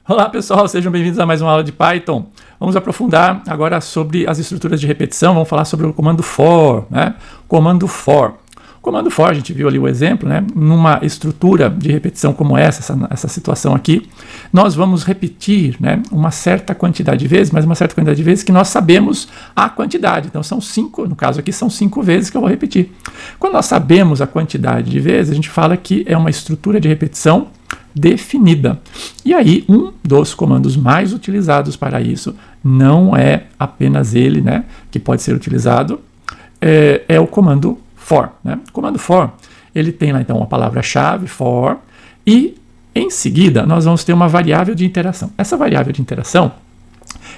Olá pessoal, sejam bem-vindos a mais uma aula de Python. Vamos aprofundar agora sobre as estruturas de repetição, vamos falar sobre o comando for, né? Comando for. O comando for, a gente viu ali o exemplo, né? Numa estrutura de repetição como essa situação aqui, nós vamos repetir, né, uma certa quantidade de vezes, mas uma certa quantidade de vezes que nós sabemos a quantidade. Então são 5, no caso aqui são 5 vezes que eu vou repetir. Quando nós sabemos a quantidade de vezes, a gente fala que é uma estrutura de repetição definida. E aí, um dos comandos mais utilizados para isso, não é apenas ele, né, que pode ser utilizado, é o comando for, né? O comando for, ele tem lá então a palavra-chave for e em seguida nós vamos ter uma variável de interação. Essa variável de interação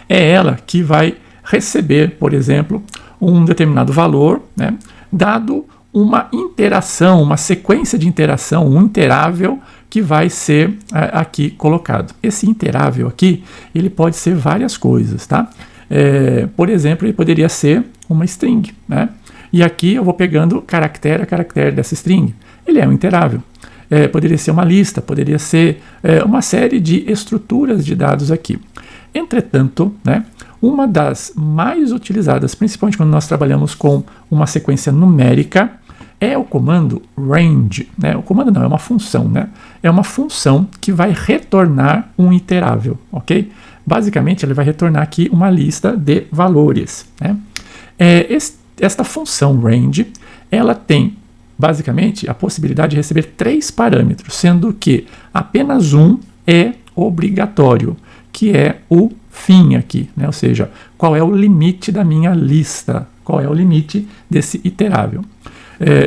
é ela que vai receber, por exemplo, um determinado valor, né, dado uma interação, uma sequência de interação, um interável que vai ser aqui colocado. Esse interável aqui, ele pode ser várias coisas, tá? Por exemplo, ele poderia ser uma string, né? E aqui eu vou pegando caractere a caractere dessa string. Ele é um interável. Poderia ser uma lista, poderia ser uma série de estruturas de dados aqui. Entretanto, né, uma das mais utilizadas, principalmente quando nós trabalhamos com uma sequência numérica, é o comando range, né? O comando não, é uma função, né? É uma função que vai retornar um iterável, ok? Basicamente, ele vai retornar aqui uma lista de valores, né? Esta função range, ela tem basicamente a possibilidade de receber 3 parâmetros, sendo que apenas um é obrigatório, que é o fim aqui, né? Ou seja, qual é o limite da minha lista, qual é o limite desse iterável.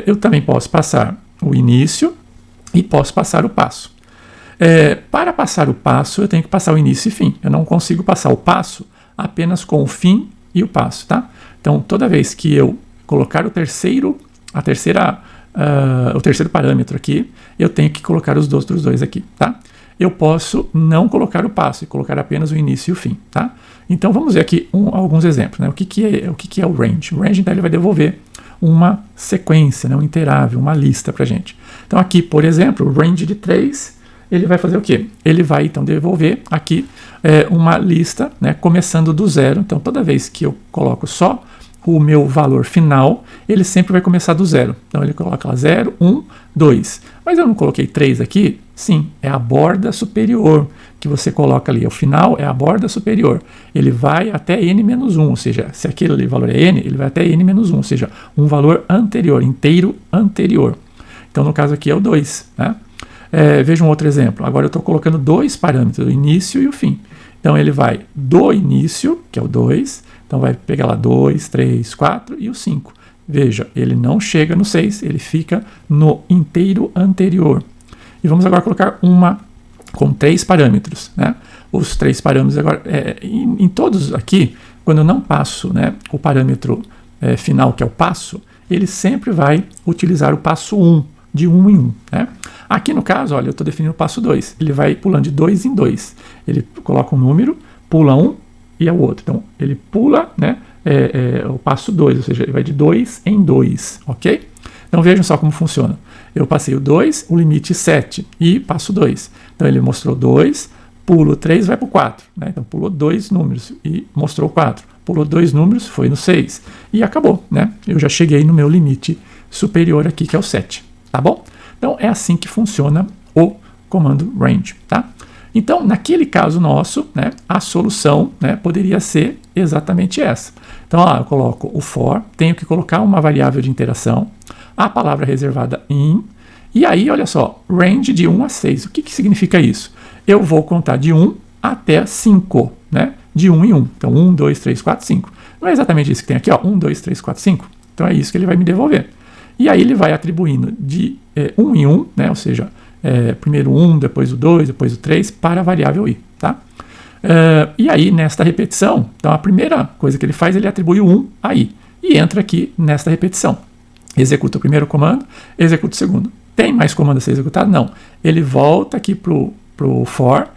Eu também posso passar o início e posso passar o passo. Para passar o passo, eu tenho que passar o início e fim. Eu não consigo passar o passo apenas com o fim e o passo, tá? Então, toda vez que eu colocar o terceiro parâmetro aqui, eu tenho que colocar os outros dois aqui, tá? Eu posso não colocar o passo e colocar apenas o início e o fim, tá? Então, vamos ver aqui alguns exemplos, né? O que é o range? O range, então, ele vai devolver uma sequência, né? Um interável, uma lista para a gente. Então, aqui, por exemplo, o range de 3, ele vai fazer o quê? Ele vai, então, devolver aqui uma lista, né? Começando do 0. Então, toda vez que eu coloco só o meu valor final, ele sempre vai começar do 0. Então, ele coloca lá 0, 1, 2. Mas eu não coloquei 3 aqui? Sim, é a borda superior que você coloca ali. O final é a borda superior. Ele vai até n-1, ou seja, se aquele valor é n, ele vai até n-1, ou seja, um valor anterior, inteiro anterior. Então, no caso aqui é o 2, né? Veja um outro exemplo. Agora eu estou colocando 2 parâmetros, o início e o fim. Então, ele vai do início, que é o 2, então vai pegar lá 2, 3, 4 e o 5. Veja, ele não chega no 6, ele fica no inteiro anterior. E vamos agora colocar uma com 3 parâmetros, né? Os 3 parâmetros agora, em todos aqui, quando eu não passo, né, o parâmetro final, que é o passo, ele sempre vai utilizar o passo 1, de 1 em 1, né? Aqui no caso, olha, eu estou definindo o passo 2, ele vai pulando de 2 em 2. Ele coloca um número, pula um e é o outro. Então, ele pula, né, o passo 2, ou seja, ele vai de 2 em 2, ok? Então, vejam só como funciona. Eu passei o 2, o limite 7 e passo 2. Então, ele mostrou 2, pulo 3, vai para o 4. Né? Então, pulou 2 números e mostrou 4. Pulou 2 números, foi no 6. E acabou, né? Eu já cheguei no meu limite superior aqui, que é o 7. Tá bom? Então, é assim que funciona o comando range, tá? Então, naquele caso nosso, né, a solução, né, poderia ser exatamente essa. Então, eu coloco o for, tenho que colocar uma variável de interação, a palavra reservada in, e aí, olha só, range de 1 a 6. O que significa isso? Eu vou contar de 1 até 5, né? De 1 em 1. Então, 1, 2, 3, 4, 5. Não é exatamente isso que tem aqui, ó, 1, 2, 3, 4, 5. Então, é isso que ele vai me devolver. E aí, ele vai atribuindo de 1 em 1, né? Ou seja, primeiro 1, depois o 2, depois o 3, para a variável i, tá? E aí, nesta repetição, então, a primeira coisa que ele faz, ele atribui o 1 a i. E entra aqui nesta repetição. Executa o primeiro comando, executa o segundo. Tem mais comando a ser executado? Não. Ele volta aqui para o for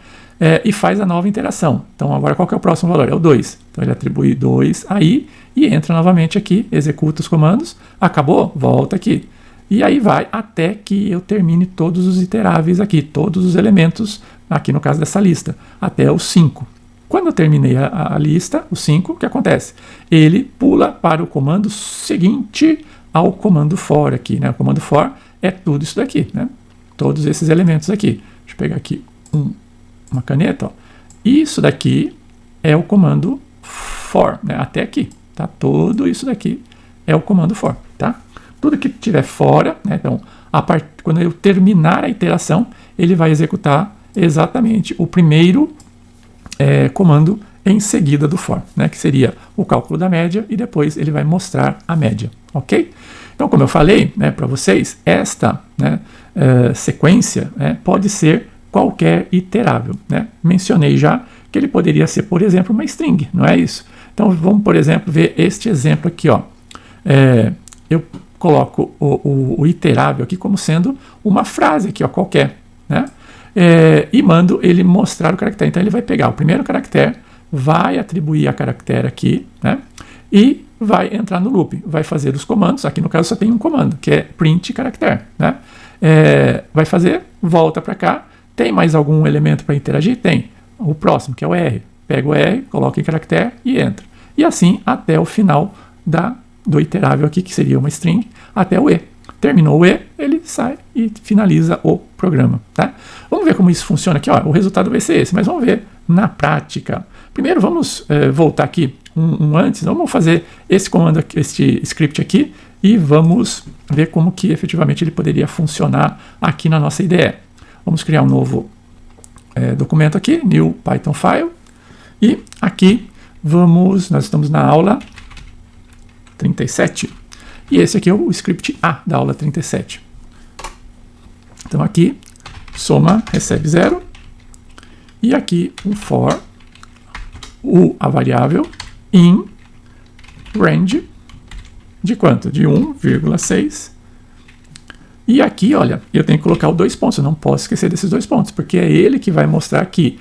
e faz a nova interação. Então, agora qual que é o próximo valor? É o 2. Então, ele atribui 2 aí e entra novamente aqui, executa os comandos, acabou, volta aqui. E aí vai até que eu termine todos os iteráveis aqui, todos os elementos, aqui no caso dessa lista, até o 5. Quando eu terminei a lista, o 5, o que acontece? Ele pula para o comando seguinte ao comando for aqui, né? O comando for é tudo isso daqui, né? Todos esses elementos aqui. Deixa eu pegar aqui uma caneta, ó. Isso daqui é o comando for, né? Até aqui, tá? Tudo isso daqui é o comando for, tá? Tudo que estiver fora, né? Então, quando eu terminar a iteração, ele vai executar exatamente o primeiro comando em seguida do for, né? Que seria o cálculo da média e depois ele vai mostrar a média, ok? Então, como eu falei, né, para vocês, esta, né, sequência, né, pode ser qualquer iterável, né? Mencionei já que ele poderia ser, por exemplo, uma string, não é isso? Então, vamos, por exemplo, ver este exemplo aqui, ó. Eu coloco o iterável aqui como sendo uma frase aqui, ó, qualquer, né? E mando ele mostrar o caractere. Então ele vai pegar o primeiro caractere, vai atribuir a caractere aqui, né? E vai entrar no loop, vai fazer os comandos. Aqui no caso só tem um comando, que é print caractere, né? Vai fazer, volta para cá. Tem mais algum elemento para interagir? Tem. O próximo, que é o R. Pega o R, coloca em caractere e entra. E assim até o final do iterável aqui, que seria uma string, até o E. Terminou o E, ele sai e finaliza o programa, tá? Vamos ver como isso funciona aqui, ó. O resultado vai ser esse, mas vamos ver na prática. Primeiro vamos voltar aqui antes, vamos fazer esse comando, este script aqui, e vamos ver como que efetivamente ele poderia funcionar aqui na nossa IDE. Vamos criar um novo documento aqui, new Python file, e aqui nós estamos na aula 37. E esse aqui é o script A da aula 37. Então aqui, soma recebe 0. E aqui um for, a variável in range de quanto? De 1,6. E aqui, olha, eu tenho que colocar o 2 pontos. Eu não posso esquecer desses 2 pontos, porque é ele que vai mostrar aqui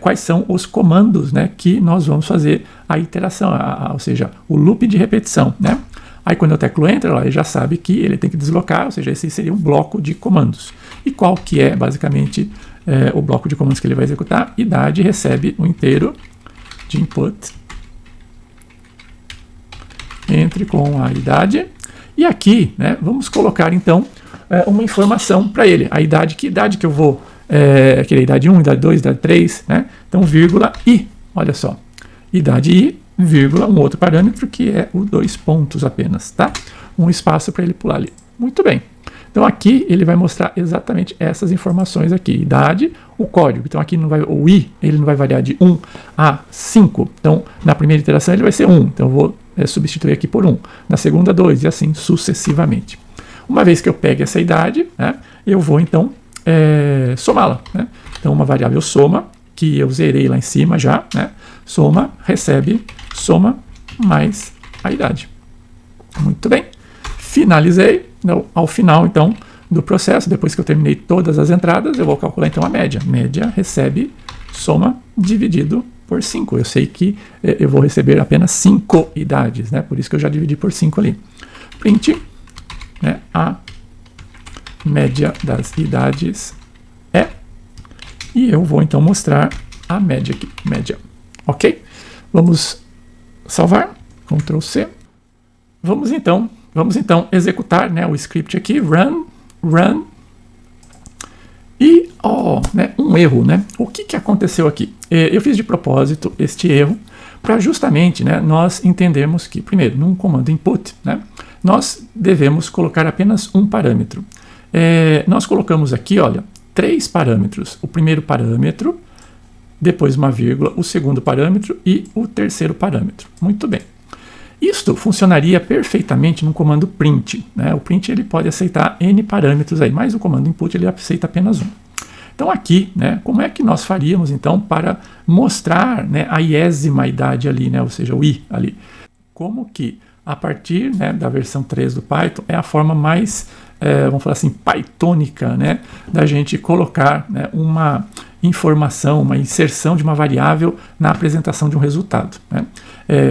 quais são os comandos, né, que nós vamos fazer a iteração, ou seja, o loop de repetição, né? Aí quando eu teclo Enter, ele já sabe que ele tem que deslocar, ou seja, esse seria um bloco de comandos. E qual que é, basicamente, o bloco de comandos que ele vai executar? Idade recebe um inteiro de input. Entre com a idade. E aqui, né, vamos colocar, então, uma informação para ele. A idade, que idade que eu vou querer? Idade 1, idade 2, idade 3, né? Então, vírgula I, olha só. Idade I, vírgula, um outro parâmetro que é o 2 pontos apenas, tá? Um espaço para ele pular ali. Muito bem. Então aqui ele vai mostrar exatamente essas informações aqui. Idade, o código. Então aqui o I ele não vai variar de 1 a 5. Então na primeira iteração ele vai ser 1. Então eu vou substituir aqui por 1. Na segunda 2 e assim sucessivamente. Uma vez que eu pegue essa idade, né, eu vou então somá-la, né? Então uma variável soma, que eu zerei lá em cima já, né? Soma, recebe, soma mais a idade. Muito bem. Finalizei. Então, ao final, então, do processo, depois que eu terminei todas as entradas, eu vou calcular, então, a média. Média recebe, soma, dividido por 5. Eu sei que eu vou receber apenas 5 idades, né? Por isso que eu já dividi por 5 ali. Print, né, a média das idades é. E eu vou, então, mostrar a média aqui. Média. Ok? Vamos salvar. Ctrl C. Vamos então executar, né, o script aqui. Run. E, né, um erro, né? O que aconteceu aqui? Eu fiz de propósito este erro para justamente, né, nós entendermos que, primeiro, num comando input, né, nós devemos colocar apenas um parâmetro. Nós colocamos aqui, olha, 3 parâmetros. O primeiro parâmetro, depois uma vírgula, o segundo parâmetro e o terceiro parâmetro. Muito bem. Isto funcionaria perfeitamente no comando print, né? O print ele pode aceitar N parâmetros aí, mas o comando input ele aceita apenas um. Então aqui, né, como é que nós faríamos então para mostrar, né, a iésima idade ali, né, ou seja, o I ali? Como que a partir, né, da versão 3 do Python é a forma mais, vamos falar assim, pythônica, né, da gente colocar, né, uma informação, uma inserção de uma variável na apresentação de um resultado, né?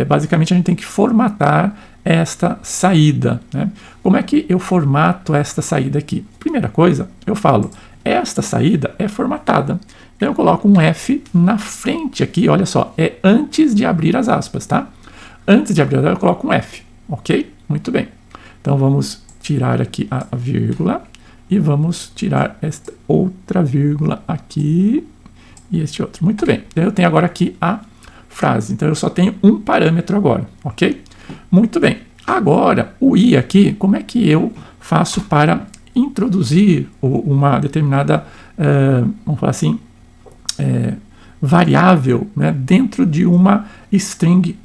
Basicamente a gente tem que formatar esta saída, né? Como é que eu formato esta saída aqui? Primeira coisa, eu falo, esta saída é formatada. Então eu coloco um F na frente aqui, olha só, é antes de abrir as aspas, tá? Antes de abrir as aspas eu coloco um F, ok? Muito bem. Então vamos tirar aqui a vírgula e vamos tirar esta outra vírgula aqui e este outro. Muito bem. Então eu tenho agora aqui a frase. Então eu só tenho um parâmetro agora, ok? Muito bem. Agora, o I aqui, como é que eu faço para introduzir uma determinada, vamos falar assim, variável, né, dentro de uma string,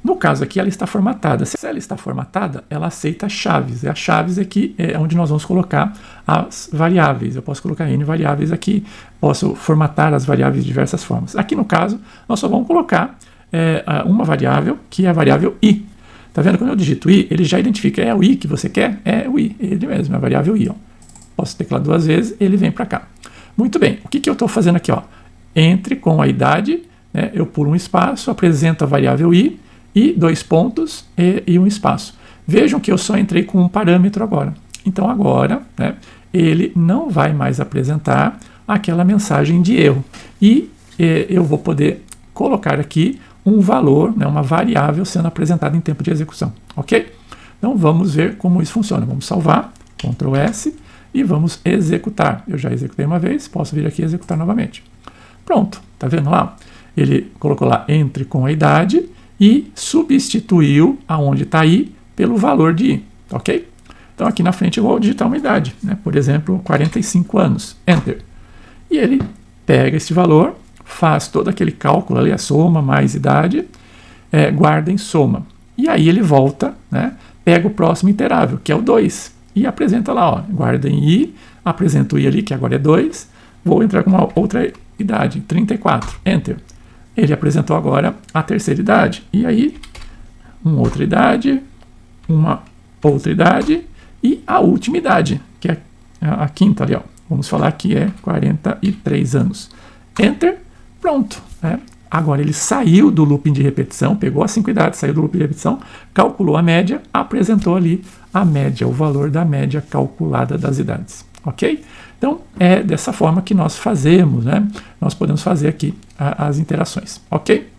No caso aqui, ela está formatada. Se ela está formatada, ela aceita chaves. E as chaves aqui é onde nós vamos colocar as variáveis. Eu posso colocar N variáveis aqui, posso formatar as variáveis de diversas formas. Aqui no caso, nós só vamos colocar uma variável, que é a variável I. Tá vendo? Quando eu digito I, ele já identifica, é o I que você quer? É o I, ele mesmo, é a variável I. Ó. Posso teclar 2 vezes, ele vem para cá. Muito bem, o que eu estou fazendo aqui? Ó? Entre com a idade, né, eu pulo um espaço, apresento a variável I, e 2 pontos e um espaço. Vejam que eu só entrei com um parâmetro agora. Então agora, né, ele não vai mais apresentar aquela mensagem de erro. E eu vou poder colocar aqui um valor, né, uma variável sendo apresentada em tempo de execução. Ok? Então vamos ver como isso funciona. Vamos salvar, Ctrl S, e vamos executar. Eu já executei uma vez, posso vir aqui e executar novamente. Pronto, tá vendo lá? Ele colocou lá entre com a idade e substituiu aonde está I pelo valor de I, ok? Então aqui na frente eu vou digitar uma idade, né? Por exemplo, 45 anos, Enter. E ele pega esse valor, faz todo aquele cálculo ali, a soma mais idade, guarda em soma. E aí ele volta, né? Pega o próximo iterável, que é o 2, e apresenta lá, ó, guarda em I, apresenta o I ali, que agora é 2, vou entrar com uma outra idade, 34, Enter. Ele apresentou agora a terceira idade. E aí, uma outra idade e a última idade, que é a quinta ali, ó. Vamos falar que é 43 anos. Enter, pronto. Né? Agora ele saiu do looping de repetição, pegou as 5 idades, saiu do looping de repetição, calculou a média, apresentou ali a média, o valor da média calculada das idades. Ok? Então, é dessa forma que nós fazemos, né? Nós podemos fazer aqui as interações, ok?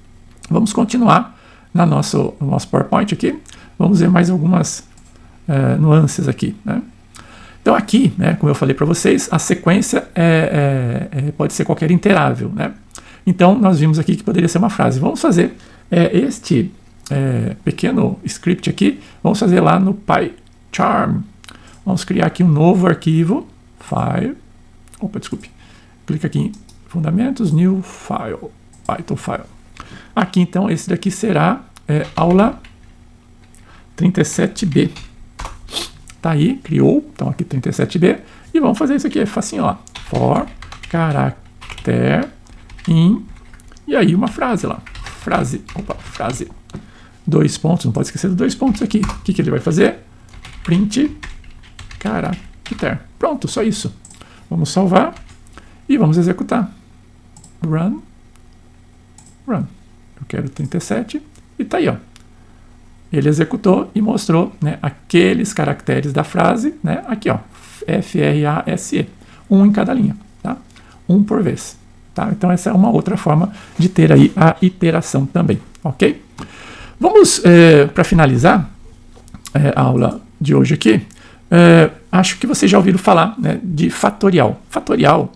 Vamos continuar no nosso PowerPoint aqui. Vamos ver mais algumas nuances aqui, né? Então aqui, né, como eu falei para vocês, a sequência pode ser qualquer interável, né? Então, nós vimos aqui que poderia ser uma frase. Vamos fazer este pequeno script aqui, vamos fazer lá no PyCharm. Vamos criar aqui um novo arquivo, File, clica aqui em Fundamentos, New File, Python File. Aqui então, esse daqui será aula 37B. Tá aí, criou, então aqui 37B, e vamos fazer isso aqui, é facinho, ó, for character in, e aí uma frase lá, frase, 2 pontos, não pode esquecer dos 2 pontos aqui. O que ele vai fazer? Print character. Pronto, só isso. Vamos salvar e vamos executar. Run. Eu quero 37 e tá aí, ó. Ele executou e mostrou, né, aqueles caracteres da frase, né, aqui, ó, FRASE, um em cada linha, tá? Um por vez, tá? Então essa é uma outra forma de ter aí a iteração também, ok? Vamos, para finalizar a aula de hoje aqui, acho que vocês já ouviram falar, né, de fatorial. Fatorial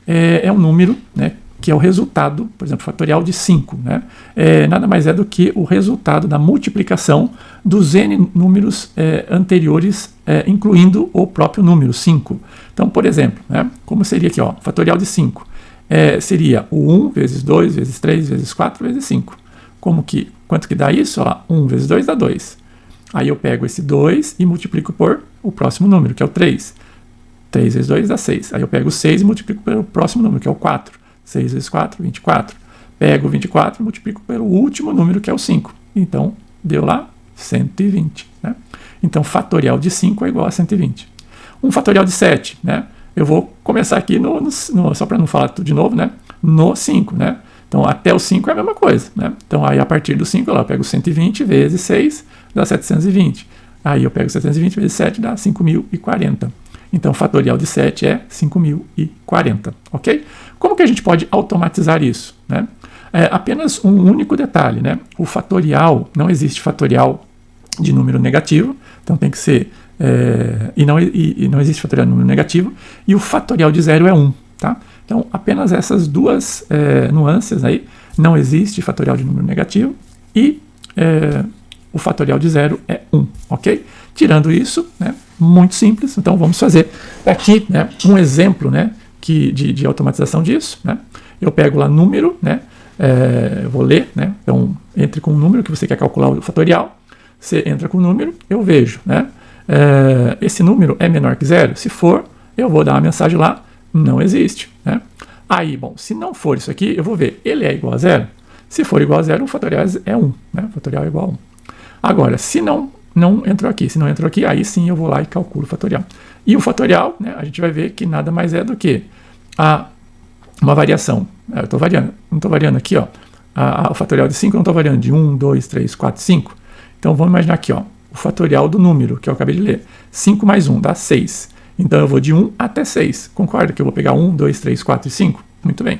é um número, né, que é o resultado, por exemplo, fatorial de 5. Né? Nada mais é do que o resultado da multiplicação dos n números anteriores, incluindo o próprio número 5. Então, por exemplo, né, como seria aqui, ó, fatorial de 5? Seria o 1 vezes 2 vezes 3 vezes 4 vezes 5. Quanto que dá isso? Ó, 1 vezes 2 dá 2. Aí eu pego esse 2 e multiplico por o próximo número, que é o 3. 3 vezes 2 dá 6. Aí eu pego o 6 e multiplico pelo próximo número, que é o 4. 6 vezes 4, 24. Pego o 24 e multiplico pelo último número, que é o 5. Então, deu lá 120. Né? Então, fatorial de 5 é igual a 120. Um fatorial de 7, né? Eu vou começar aqui, só para não falar tudo de novo, né? No 5. Né? Então, até o 5 é a mesma coisa, né? Então, aí a partir do 5, eu pego 120 vezes 6, dá 720. Aí eu pego 720 vezes 7, dá 5.040. Então, o fatorial de 7 é 5.040, ok? Como que a gente pode automatizar isso, né? Apenas um único detalhe, né? O fatorial, não existe fatorial de número negativo, então tem que ser... e não existe fatorial de número negativo, e o fatorial de 0 é 1, tá? Então, apenas essas duas nuances aí, não existe fatorial de número negativo e o fatorial de 0 é 1, ok? Tirando isso, né, muito simples, então vamos fazer aqui, né, um exemplo, né, de automatização disso, né? Eu pego lá número, né, eu vou ler, né, então entre com o número que você quer calcular o fatorial, você entra com o número, eu vejo, né, esse número é menor que 0, se for, eu vou dar uma mensagem lá, não existe, né? Aí, bom, se não for isso aqui, eu vou ver, ele é igual a 0? Se for igual a 0, o fatorial é 1, né? O fatorial é igual a 1. Agora, se não entrou aqui, aí sim eu vou lá e calculo o fatorial. E o fatorial, né, a gente vai ver que nada mais é do que uma variação. Eu estou variando, não estou variando aqui, ó. O fatorial de 5 eu não estou variando de 1, 2, 3, 4, 5. Então vamos imaginar aqui, ó, o fatorial do número que eu acabei de ler. 5 mais 1 dá 6. Então eu vou de 1 até 6. Concorda que eu vou pegar 1, 2, 3, 4 e 5? Muito bem.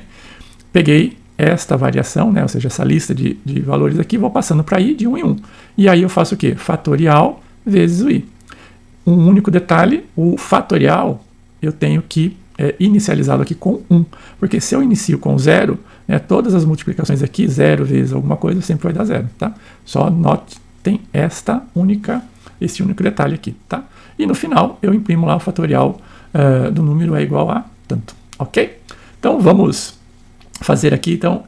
Peguei esta variação, né, ou seja, essa lista de valores aqui, vou passando para i de 1 em 1. E aí eu faço o quê? Fatorial vezes o i. Um único detalhe, o fatorial eu tenho que inicializá-lo aqui com 1. Porque se eu inicio com 0, né, todas as multiplicações aqui, 0 vezes alguma coisa, sempre vai dar 0. Tá? Só note, tem esse único detalhe aqui. Tá? E no final eu imprimo lá o fatorial do número é igual a tanto. Ok? Então vamos fazer aqui então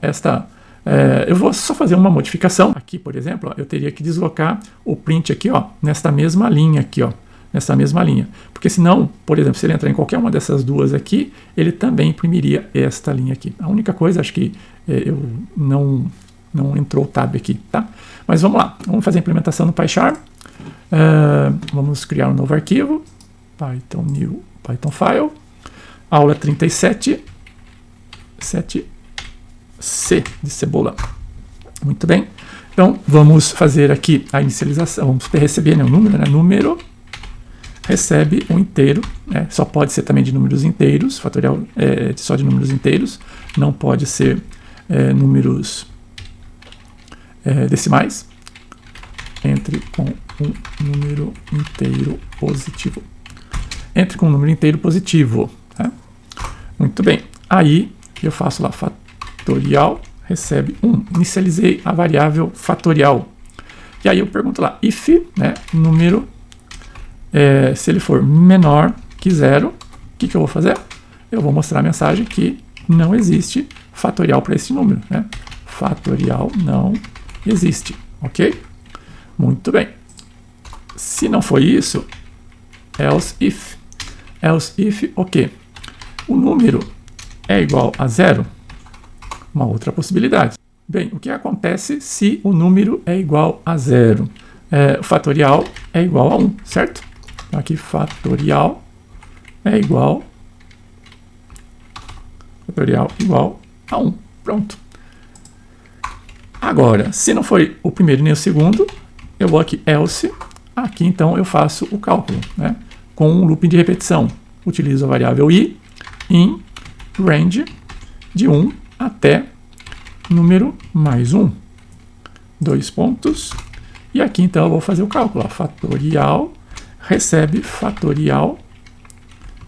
eu vou só fazer uma modificação aqui, por exemplo, ó, eu teria que deslocar o print aqui, ó, nesta mesma linha aqui, ó, nessa mesma linha, porque senão, por exemplo, se ele entrar em qualquer uma dessas duas aqui, ele também imprimiria esta linha aqui. A única coisa, acho que eu não entrou o tab aqui, tá? Mas vamos lá, vamos fazer a implementação no PyCharm. Vamos criar um novo arquivo, Python new Python file, aula 37, 7C de cebola. Muito bem. Então, vamos fazer aqui a inicialização. Vamos receber, né, o número, né? Número recebe um inteiro, né? Só pode ser também de números inteiros, fatorial só de números inteiros, não pode ser números decimais. Entre com um número inteiro positivo. Entre com um número inteiro positivo. Tá? Muito bem. Aí eu faço lá fatorial recebe 1. Inicializei a variável fatorial. E aí eu pergunto lá, if, né, número, se ele for menor que 0, o que eu vou fazer? Eu vou mostrar a mensagem que não existe fatorial para esse número. Né? Fatorial não existe. Ok? Muito bem. Se não for isso, else if. Else if o quê? O número é igual a 0? Uma outra possibilidade. Bem, o que acontece se o número é igual a 0? O fatorial é igual a 1, certo? Então aqui fatorial é igual a 1. Pronto. Agora, se não foi o primeiro nem o segundo, eu vou aqui else, aqui então eu faço o cálculo, né, com um looping de repetição. Utilizo a variável i em range de 1 até número mais 1. 2 pontos. E aqui então eu vou fazer o cálculo. Ó, fatorial recebe fatorial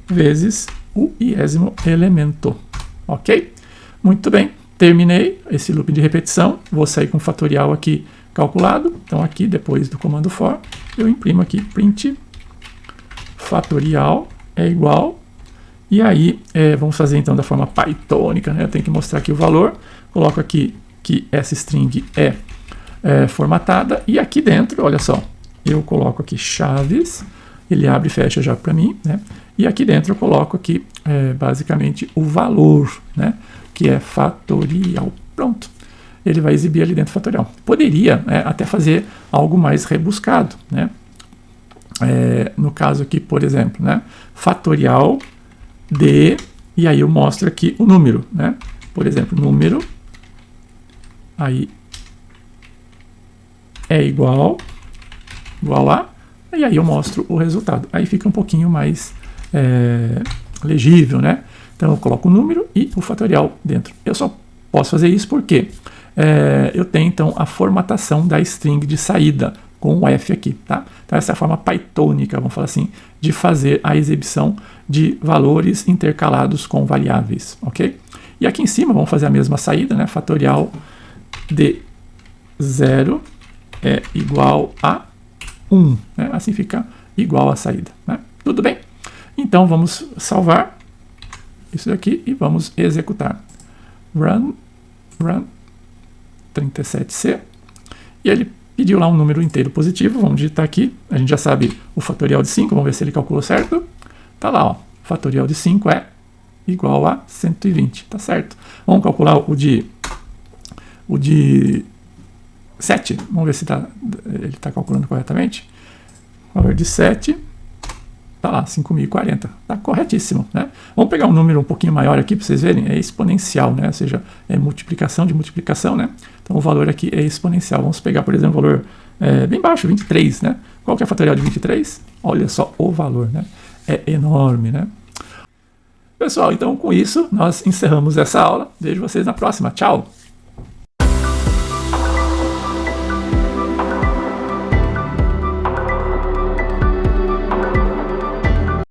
vezes o iésimo elemento. Ok? Muito bem. Terminei esse loop de repetição. Vou sair com o fatorial aqui calculado. Então aqui, depois do comando for, eu imprimo aqui print fatorial é igual. E aí, vamos fazer então da forma pythônica, né? Eu tenho que mostrar aqui o valor. Coloco aqui que essa string é formatada. E aqui dentro, olha só, eu coloco aqui chaves. Ele abre e fecha já para mim, né? E aqui dentro eu coloco aqui, basicamente, o valor, né? Que é fatorial. Pronto. Ele vai exibir ali dentro do fatorial. Poderia até fazer algo mais rebuscado, né? No caso aqui, por exemplo, né? Fatorial de... E aí eu mostro aqui o número, né? Por exemplo, número aí é igual a, e aí eu mostro o resultado. Aí fica um pouquinho mais legível, né? Então eu coloco o número e o fatorial dentro. Eu só posso fazer isso porque eu tenho então a formatação da string de saída com o F aqui, tá? Então essa é a forma pythônica, vamos falar assim, de fazer a exibição de valores intercalados com variáveis, ok? E aqui em cima vamos fazer a mesma saída, né? Fatorial de 0 é igual a 1, né? Assim fica igual a saída, né? Tudo bem? Então vamos salvar isso daqui e vamos executar. Run 37C, e ele pediu lá um número inteiro positivo, vamos digitar aqui, a gente já sabe o fatorial de 5, vamos ver se ele calculou certo. Tá lá, ó, fatorial de 5 é igual a 120, tá certo. Vamos calcular o de 7, vamos ver se ele está calculando corretamente. O valor de 7, tá lá, 5.040, tá corretíssimo, né? Vamos pegar um número um pouquinho maior aqui para vocês verem, é exponencial, né? Ou seja, é multiplicação de multiplicação, né? Então o valor aqui é exponencial. Vamos pegar, por exemplo, o valor bem baixo, 23, né? Qual que é o fatorial de 23? Olha só o valor, né? É enorme, né? Pessoal, então com isso nós encerramos essa aula. Vejo vocês na próxima. Tchau!